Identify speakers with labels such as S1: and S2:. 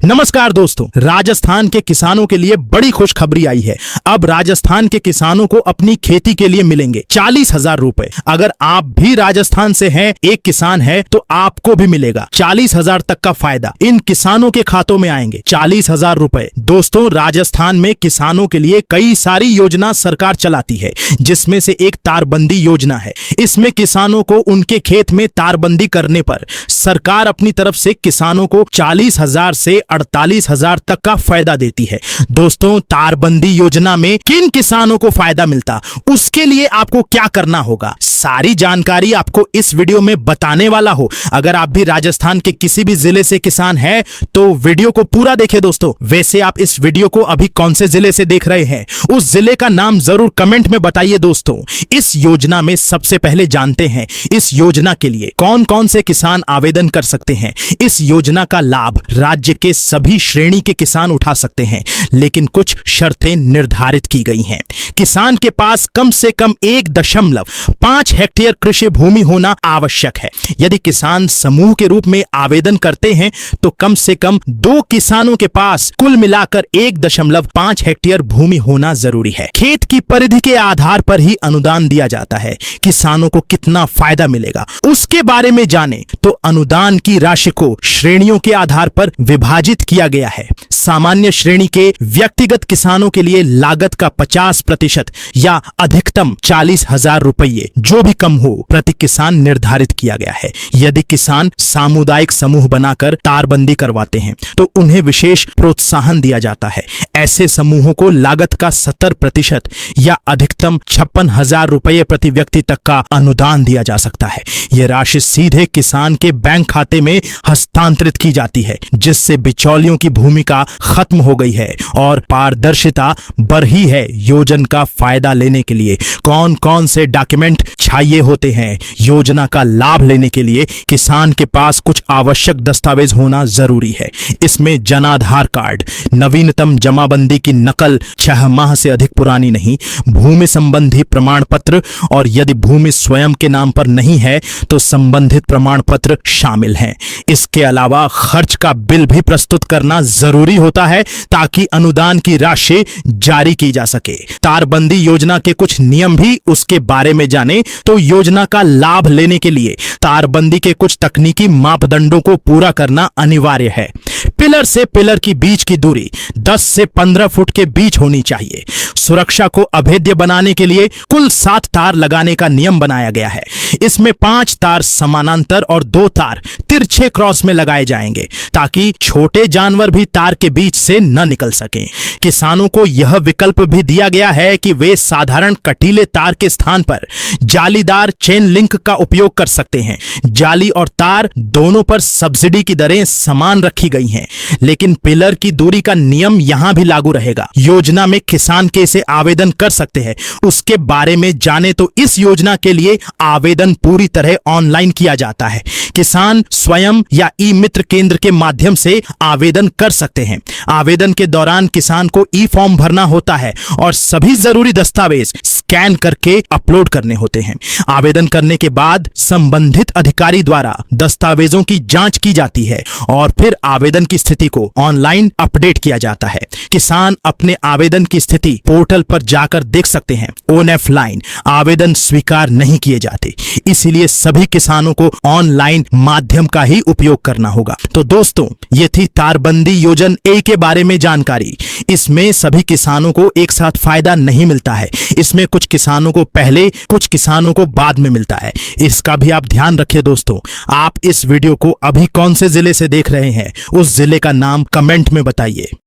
S1: नमस्कार दोस्तों, राजस्थान के किसानों के लिए बड़ी खुशखबरी आई है। अब राजस्थान के किसानों को अपनी खेती के लिए मिलेंगे 40,000 रुपए। अगर आप भी राजस्थान से हैं, एक किसान है, तो आपको भी मिलेगा 40,000 तक का फायदा। इन किसानों के खातों में आएंगे 40,000 रुपए। दोस्तों, राजस्थान में किसानों के लिए कई सारी योजना सरकार चलाती है, जिसमें से एक तारबंदी योजना है। इसमें किसानों को उनके खेत में तारबंदी करने पर सरकार अपनी तरफ से किसानों को 40,000 से 48,000 तक का फायदा देती है। दोस्तों, तारबंदी योजना में किन किसानों को फायदा मिलता, उसके लिए आपको क्या करना होगा, सारी जानकारी आपको इस वीडियो में बताने वाला हो। अगर आप भी राजस्थान के किसी भी जिले से किसान हैं, तो वीडियो को पूरा देखें दोस्तों। वैसे आप इस वीडियो को अभी कौन से जिले से देख रहे हैं, उस जिले का नाम जरूर कमेंट में बताइए दोस्तों। इस योजना में सबसे पहले जानते हैं इस योजना के लिए कौन कौन से किसान आवेदन कर सकते हैं। इस योजना का लाभ राज्य के सभी श्रेणी के किसान उठा सकते हैं, लेकिन कुछ शर्तें निर्धारित की गई हैं। किसान के पास कम से कम 1.5 हेक्टेयर कृषि भूमि होना आवश्यक है। यदि किसान समूह के रूप में आवेदन करते हैं, तो कम से कम 2 किसानों के पास कुल मिलाकर 1.5 हेक्टेयर भूमि होना जरूरी है। खेत की परिधि के आधार पर ही अनुदान दिया जाता है। किसानों को कितना फायदा मिलेगा, उसके बारे में जाने तो अनुदान की राशि को श्रेणियों के आधार पर विभाजित किया गया है। सामान्य श्रेणी के व्यक्तिगत किसानों के लिए लागत का 50% या अधिकतम 40,000 रुपये, जो भी कम हो, प्रति किसान निर्धारित किया गया है। यदि किसान सामुदायिक समूह बनाकर तारबंदी करवाते हैं, तो उन्हें विशेष प्रोत्साहन दिया जाता है। ऐसे समूहों को लागत का 70% या अधिकतम 56,000 रुपये प्रति व्यक्ति तक का अनुदान दिया जा सकता है। यह राशि सीधे किसान के बैंक खाते में हस्तांतरित की जाती है, जिससे बिचौलियों की भूमिका खत्म हो गई है और पारदर्शिता बढ़ी है। योजना का फायदा लेने के लिए कौन कौन से डॉक्यूमेंट चाहिए होते हैं? योजना का लाभ लेने के लिए किसान के पास कुछ आवश्यक दस्तावेज होना जरूरी है। इसमें जन आधार कार्ड, नवीनतम जमाबंदी की नकल 6 माह से अधिक पुरानी नहीं, भूमि संबंधी प्रमाण पत्र, और यदि भूमि स्वयं के नाम पर नहीं है तो संबंधित प्रमाण पत्र शामिल हैं। इसके अलावा खर्च का बिल भी प्रस्तुत करना जरूरी होता है, ताकि अनुदान की राशि जारी की जा सके। तारबंदी योजना के कुछ नियम भी उसके बारे में जाने तो योजना का लाभ लेने के लिए तारबंदी के कुछ तकनीकी मापदंडों को पूरा करना अनिवार्य है। पिलर से पिलर की बीच की दूरी 10 से 15 फुट के बीच होनी चाहिए। सुरक्षा को अभेद्य बनाने के लिए कुल 7 तार लगाने का नियम बनाया गया है। इसमें 5 तार समानांतर और 2 तार तिरछे क्रॉस में लगाए जाएंगे, ताकि छोटे जानवर भी तार के बीच से न निकल सकें। किसानों को यह विकल्प भी दिया गया है कि वे साधारण कटीले तार के स्थान पर जालीदार चेन लिंक का उपयोग कर सकते हैं। जाली और तार दोनों पर सब्सिडी की दरें समान रखी गई हैं, लेकिन पिलर की दूरी का नियम यहां भी लागू रहेगा। योजना में किसान कैसे आवेदन कर सकते हैं, उसके बारे में जाने तो इस योजना के लिए आवेदन पूरी तरह ऑनलाइन किया जाता है। किसान स्वयं या ई मित्र केंद्र के माध्यम से आवेदन कर सकते हैं। आवेदन के दौरान किसान को ई फॉर्म भरना होता है और सभी जरूरी दस्तावेज स्कैन करके अपलोड करने होते हैं। आवेदन करने के बाद संबंधित अधिकारी द्वारा दस्तावेजों की जांच की जाती है और फिर आवेदन की स्थिति को ऑनलाइन अपडेट किया जाता है। किसान अपने आवेदन की स्थिति पोर्टल पर जाकर देख सकते हैं। ऑनलाइन आवेदन स्वीकार नहीं किए जाते, इसीलिए सभी किसानों को ऑनलाइन माध्यम का ही उपयोग करना होगा। तो दोस्तों, ये थी तारबंदी योजना ए के बारे में जानकारी। इसमें सभी किसानों को एक साथ फायदा नहीं मिलता है। इसमें कुछ किसानों को पहले, कुछ किसानों को बाद में मिलता है। इसका भी आप ध्यान रखिए दोस्तों। आप इस वीडियो को अभी कौन से जिले से देख रहे हैं, उस जिले का नाम कमेंट में बताइए।